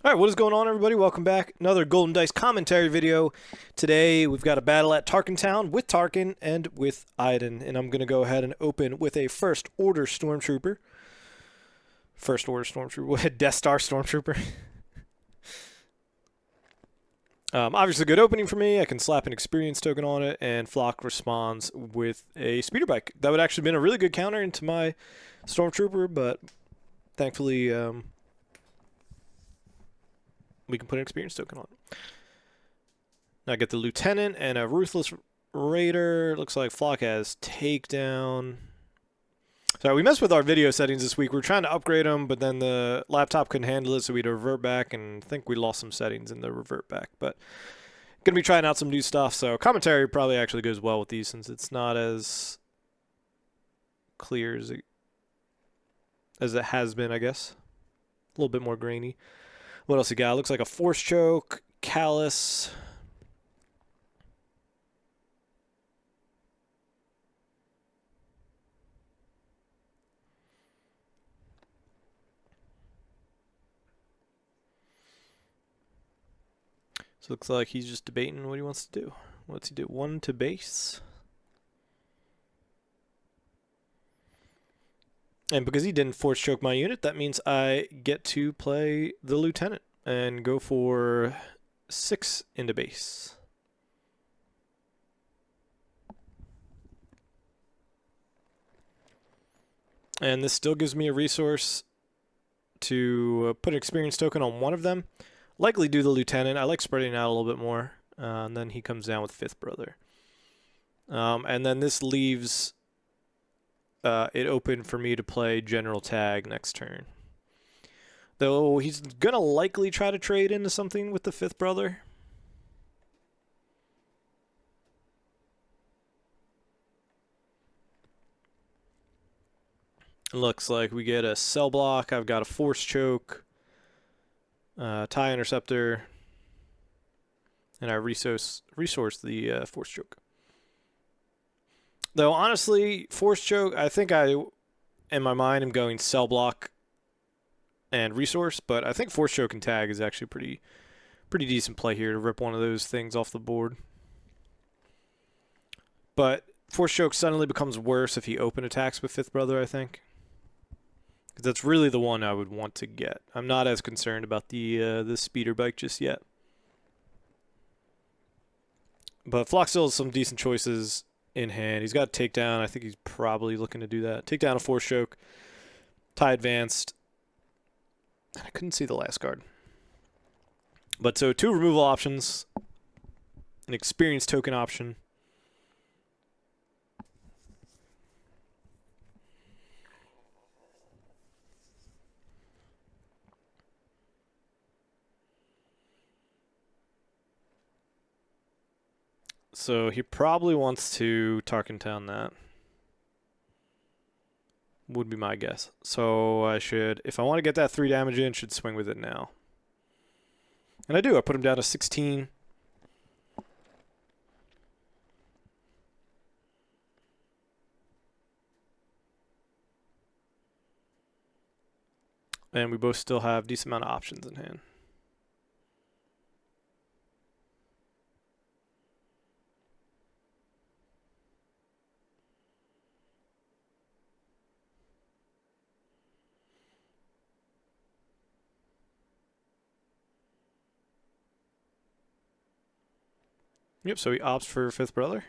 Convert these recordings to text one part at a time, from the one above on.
All right, what is going on, everybody? Welcome back. Another Golden Dice commentary video. Today, we've got a battle at Tarkin Town with Tarkin and with Iden. And I'm going to go ahead and open with a First Order Stormtrooper. First Order Stormtrooper. Death Star Stormtrooper. Obviously, a good opening for me. I can slap an experience token on it, and Flock responds with a speeder bike. That would actually have been a really good counter into my Stormtrooper, but thankfully... we can put an experience token on it. Now I get the Lieutenant and a Ruthless Raider. Looks like Flock has Takedown. So we messed with our video settings this week. We were trying to upgrade them, but then the laptop couldn't handle it, so we had to revert back, and I think we lost some settings in the revert back. But going to be trying out some new stuff, so commentary probably actually goes well with these since it's not as clear as it has been, I guess. A little bit more grainy. What else you got? Looks like a Force Choke, Callus. So it looks like he's just debating what he wants to do. What's he do? 1 to base. And because he didn't Force Choke my unit, that means I get to play the Lieutenant and go for 6 into base. And this still gives me a resource to put an experience token on one of them. Likely do the Lieutenant. I like spreading out a little bit more. And then he comes down with Fifth Brother. And then this leaves it open for me to play General Tag next turn. Though he's going to likely try to trade into something with the Fifth Brother. Looks like we get a Cell Block. I've got a Force Choke, TIE Interceptor, and I resource the Force Choke. Though, honestly, Force Choke, I think in my mind, am going Cell Block and Resource, but I think Force Choke and Tag is actually pretty decent play here to rip one of those things off the board. But Force Choke suddenly becomes worse if he open attacks with Fifth Brother, I think. Because that's really the one I would want to get. I'm not as concerned about the speeder bike just yet. But Flock still has some decent choices in hand. He's got Takedown. I think he's probably looking to do that. Takedown a Force Choke. TIE Advanced. I couldn't see the last card. But so 2 removal options. An experience token option. So he probably wants to Tarkin Town that. Would be my guess. So I should, if I want to get that 3 damage in, should swing with it now. And I do. I put him down to 16. And we both still have a decent amount of options in hand. Yep, so he opts for Fifth Brother.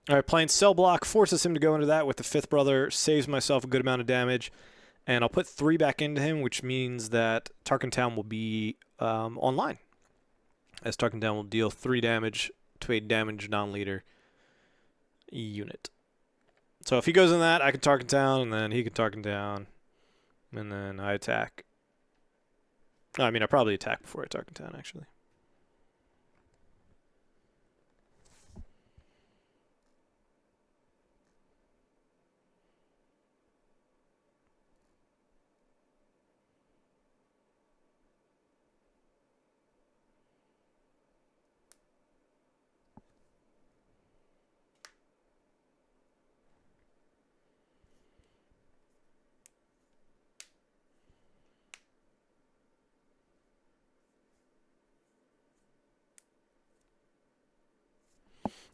All right, playing Cell Block forces him to go into that with the Fifth Brother, saves myself a good amount of damage, and I'll put 3 back into him, which means that Tarkin Town will be online, as Tarkin Town will deal 3 damage to a damaged non-leader unit. So if he goes in that, I can Tarkin Town, and then he can Tarkin Town, and then I attack. I mean, I probably attack before I Tarkin Town, actually.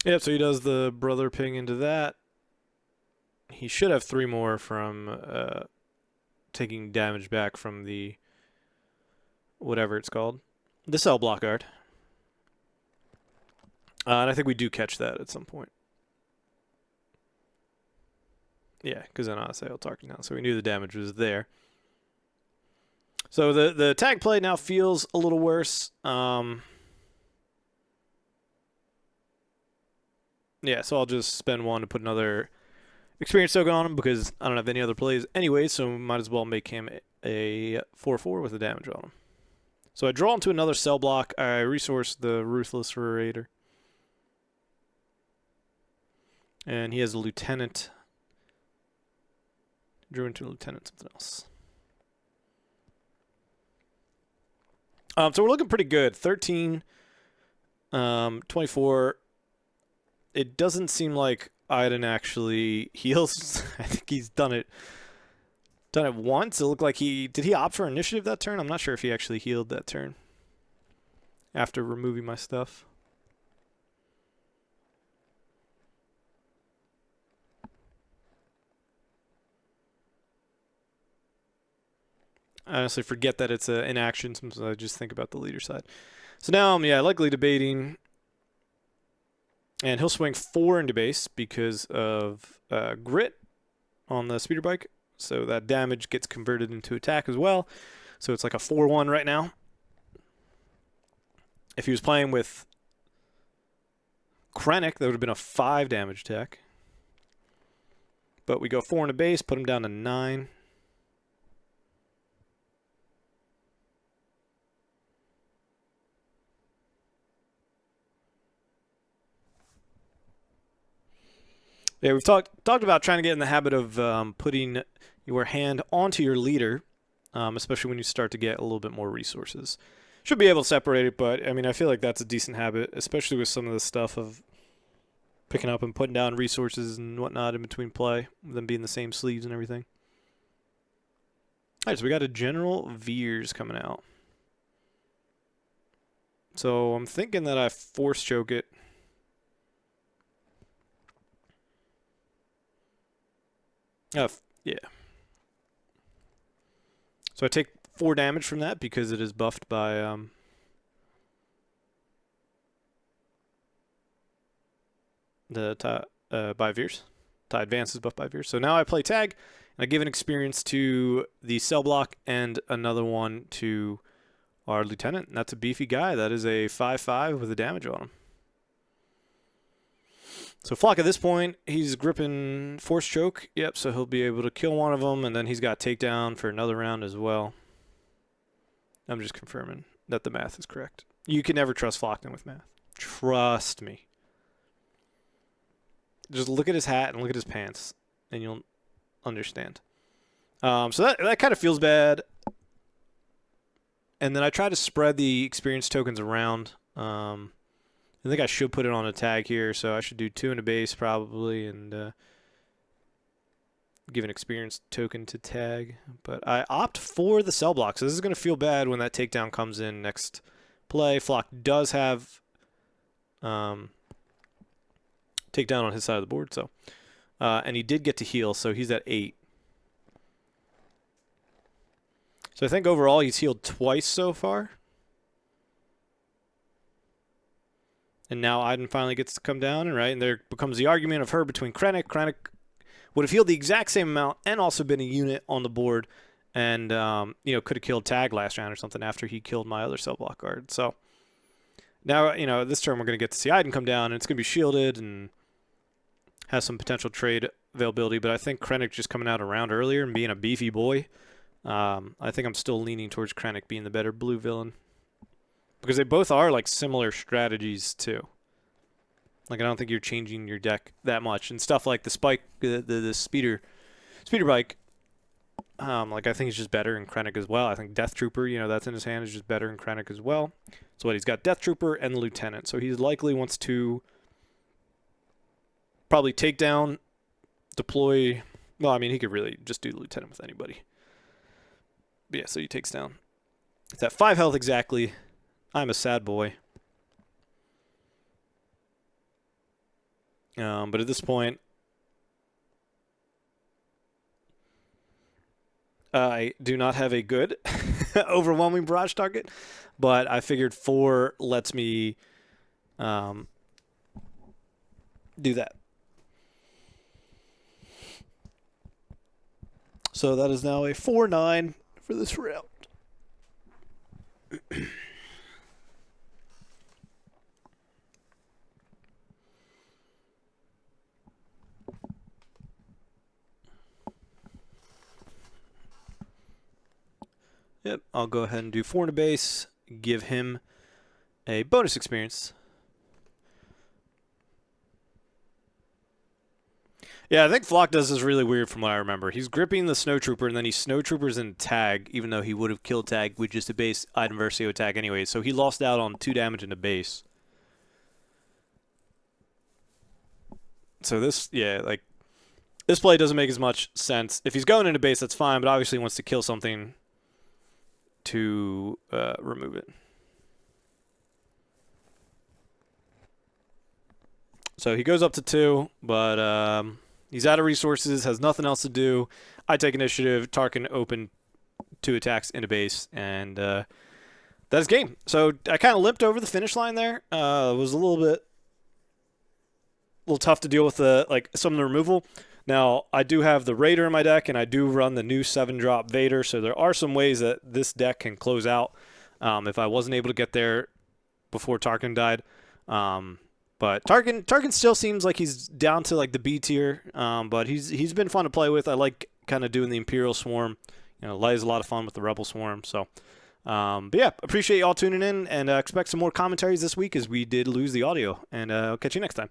Yep, so he does the brother ping into that. He should have 3 more from taking damage back from the whatever it's called. The cell block guard. And I think we do catch that at some point. Yeah, because then I'll say I'll Tarkin now. So we knew the damage was there. So the tag play now feels a little worse. Yeah, so I'll just spend 1 to put another experience token on him because I don't have any other plays anyway, so might as well make him a 4/4 with the damage on him. So I draw into another cell block. I resource the Ruthless Raider. And he has a lieutenant. Drew into a lieutenant, something else. So we're looking pretty good. 13, 24. It doesn't seem like Iden actually heals. I think he's done it once. It looked like did he opt for initiative that turn? I'm not sure if he actually healed that turn after removing my stuff. I honestly forget that it's an action. Sometimes I just think about the leader side. So now I'm likely debating, and he'll swing 4 into base because of grit on the speeder bike. So that damage gets converted into attack as well. So it's like a 4/1 right now. If he was playing with Krennic, that would have been a 5 damage attack. But we go 4 into base, put him down to 9. Yeah, we've talked about trying to get in the habit of putting your hand onto your leader, especially when you start to get a little bit more resources. Should be able to separate it, but I mean, I feel like that's a decent habit, especially with some of the stuff of picking up and putting down resources and whatnot in between play, them being the same sleeves and everything. All right, so we got a General Veers coming out. So I'm thinking that I force choke it. Yeah. So I take 4 damage from that because it is buffed by by Veers. Tie Advance is buffed by Veers. So now I play tag, and I give an experience to the cell block and another one to our lieutenant. And that's a beefy guy. That is a 5/5 with a damage on him. So Flock at this point, he's gripping Force Choke. Yep, so he'll be able to kill one of them, and then he's got Takedown for another round as well. I'm just confirming that the math is correct. You can never trust Flockton with math. Trust me. Just look at his hat and look at his pants, and you'll understand. So that kind of feels bad. And then I try to spread the experience tokens around. I think I should put it on a tag here, so I should do 2 in a base probably, and give an experience token to tag. But I opt for the cell block, so this is going to feel bad when that takedown comes in next play. Flock does have takedown on his side of the board, so and he did get to heal, so he's at 8. So I think overall he's healed twice so far. And now Iden finally gets to come down, right? And there becomes the argument of her between Krennic. Krennic would have healed the exact same amount and also been a unit on the board, and could have killed Tag last round or something after he killed my other cell block guard. So now this turn we're going to get to see Iden come down, and it's going to be shielded and has some potential trade availability. But I think Krennic just coming out a round earlier and being a beefy boy. I think I'm still leaning towards Krennic being the better blue villain. Because they both are like similar strategies too. Like I don't think you're changing your deck that much, and stuff like the spike, the speeder bike. Like I think he's just better in Krennic as well. I think Death Trooper, that's in his hand, is just better in Krennic as well. So he's got Death Trooper and the Lieutenant. So he likely wants to probably take down, deploy. Well, I mean he could really just do the Lieutenant with anybody. But yeah, so he takes down. It's at 5 health exactly. I'm a sad boy. But at this point, I do not have a good overwhelming barrage target, but I figured 4 lets me do that. So that is now a 4-9 for this round. Yep, I'll go ahead and do 4 in a base, give him a bonus experience. Yeah, I think Flock does this really weird from what I remember. He's gripping the Snowtrooper, and then he Snowtroopers in tag, even though he would have killed tag with just a base Iden Versio attack anyway. So he lost out on 2 damage in the base. So this, yeah, like, this play doesn't make as much sense. If he's going into base, that's fine, but obviously he wants to kill something to remove it. So he goes up to 2, but he's out of resources, has nothing else to do. I take initiative. Tarkin open 2 attacks into base, and that's game. So I kind of limped over the finish line there. It was a little tough to deal with some of the removal. Now, I do have the Raider in my deck, and I do run the new 7-drop Vader, so there are some ways that this deck can close out if I wasn't able to get there before Tarkin died. But Tarkin still seems like he's down to like the B tier, but he's been fun to play with. I like kind of doing the Imperial Swarm. You know, Leia's a lot of fun with the Rebel Swarm. So, but yeah, appreciate y'all tuning in, and expect some more commentaries this week as we did lose the audio. And I'll catch you next time.